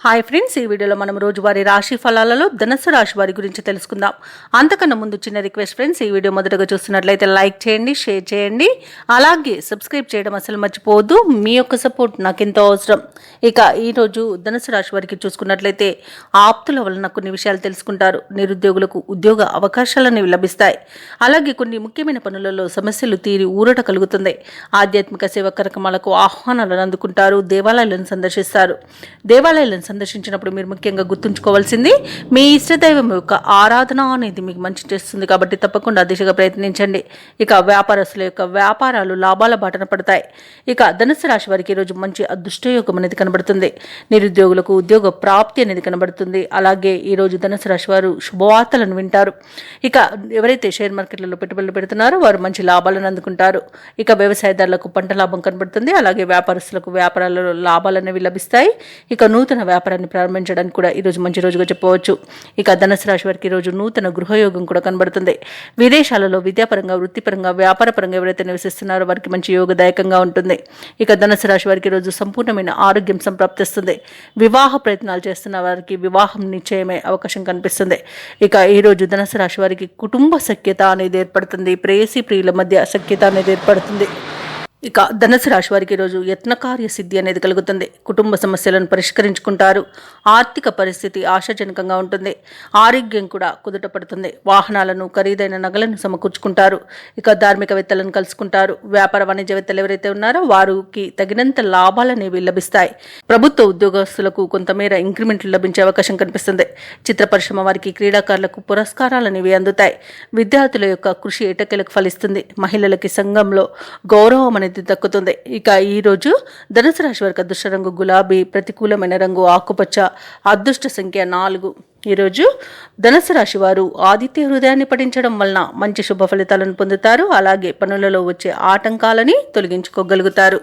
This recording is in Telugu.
హాయ్ ఫ్రెండ్స్, ఈ వీడియోలో మనం రోజువారీ రాశి ఫలాలలో ధనుసు రాశి వారి గురించి తెలుసుకుందాం. అంతకన్నా ముందు చిన్న రిక్వెస్ట్ ఫ్రెండ్స్, ఈ వీడియో మొదటగా చూస్తున్నట్లయితే లైక్ చేయండి, షేర్ చేయండి, అలాగే సబ్స్క్రైబ్ చేయడం అసలు మర్చిపోవద్దు. మీ యొక్క సపోర్ట్ నాకు ఎంతో అవసరం. ఇక ఈరోజు ధనుసు రాశి వారికి చూసుకున్నట్లయితే ఆప్తుల వలన కొన్ని విషయాలు తెలుసుకుంటారు. నిరుద్యోగులకు ఉద్యోగ అవకాశాలను లభిస్తాయి. అలాగే కొన్ని ముఖ్యమైన పనులలో సమస్యలు తీరి ఊరట కలుగుతుంది. ఆధ్యాత్మిక సేవా కార్యక్రమాలకు ఆహ్వానాలను అందుకుంటారు. దేవాలయాలను సందర్శిస్తారు. దేవాలయాలను సందర్శించినప్పుడు మీరు ముఖ్యంగా గుర్తుంచుకోవాల్సింది మీ ఇష్టదైవం యొక్క ఆరాధన అనేది మీకు మంచి చేస్తుంది. కాబట్టి తప్పకుండా దిశగా ప్రయత్నించండి. ఇక వ్యాపారస్తుల యొక్క వ్యాపారాలు లాభాల బాటన పడతాయి. ఇక ధనుసు రాశి వారికి ఈరోజు మంచి అదృష్టయోగం అనేది కనబడుతుంది. నిరుద్యోగులకు ఉద్యోగ ప్రాప్తి అనేది కనబడుతుంది. అలాగే ఈరోజు ధనుసు రాశి వారు శుభవార్తలను వింటారు. ఇక ఎవరైతే షేర్ మార్కెట్లలో పెట్టుబడులు పెడుతున్నారో వారు మంచి లాభాలను అందుకుంటారు. ఇక వ్యవసాయదారులకు పంట లాభం కనబడుతుంది. అలాగే వ్యాపారస్తులకు వ్యాపారాలలో లాభాలు అనేవి లభిస్తాయి. ఇక నూతన వ్యాపారాన్ని ప్రారంభించడానికి కూడా ఈరోజు మంచి రోజుగా చెప్పవచ్చు. ఇక ధనుసు రాశి వారికి ఈరోజు నూతన గృహయోగం కూడా కనబడుతుంది. విదేశాలలో విద్యాపరంగా, వృత్తిపరంగా, వ్యాపారపరంగా ఎవరైతే నివసిస్తున్నారో వారికి మంచి యోగదాయకంగా ఉంటుంది. ఇక ధనుసు రాశి వారికి ఈరోజు సంపూర్ణమైన ఆరోగ్యం సంప్రాప్తిస్తుంది. వివాహ ప్రయత్నాలు చేస్తున్న వారికి వివాహం నిశ్చయమే అవకాశం కనిపిస్తుంది. ఇక ఈరోజు ధనుసు రాశి వారికి కుటుంబ సఖ్యత అనేది ఏర్పడుతుంది. ప్రేయసి ప్రియుల మధ్య సఖ్యత అనేది ఏర్పడుతుంది. ఇక ధనుసు రాశి వారికి ఈరోజు యత్నకార్య సిద్ధి అనేది కలుగుతుంది. కుటుంబ సమస్యలను పరిష్కరించుకుంటారు. ఆర్థిక పరిస్థితి ఆశాజనకంగా ఉంటుంది. ఆరోగ్యం కూడా కుదుట పడుతుంది. వాహనాలను, ఖరీదైన నగలను సమకూర్చుకుంటారు. ఇక ధార్మికవేత్తలను కలుసుకుంటారు. వ్యాపార వాణిజ్యవేత్తలు ఎవరైతే ఉన్నారో వారికి తగినంత లాభాలనేవి లభిస్తాయి. ప్రభుత్వ ఉద్యోగస్తులకు కొంతమేర ఇంక్రిమెంట్లు లభించే అవకాశం కనిపిస్తుంది. చిత్ర పరిశ్రమ వారికి, క్రీడాకారులకు పురస్కారాలు అనేవి అందుతాయి. విద్యార్థుల యొక్క కృషి ఎటకెలకు ఫలిస్తుంది. మహిళలకి సంఘంలో గౌరవం అనేది దక్కుతుంది. ఇక ఈ రోజు ధనుసు రాశి వారికి అదృష్ట రంగు గులాబీ, ప్రతికూలమైన రంగు ఆకుపచ్చ, అదృష్ట సంఖ్య 4. ఈరోజు ధనుసు రాశి వారు ఆదిత్య హృదయాన్ని పఠించడం వలన మంచి శుభ ఫలితాలను పొందుతారు. అలాగే పనులలో వచ్చే ఆటంకాలని తొలగించుకోగలుగుతారు.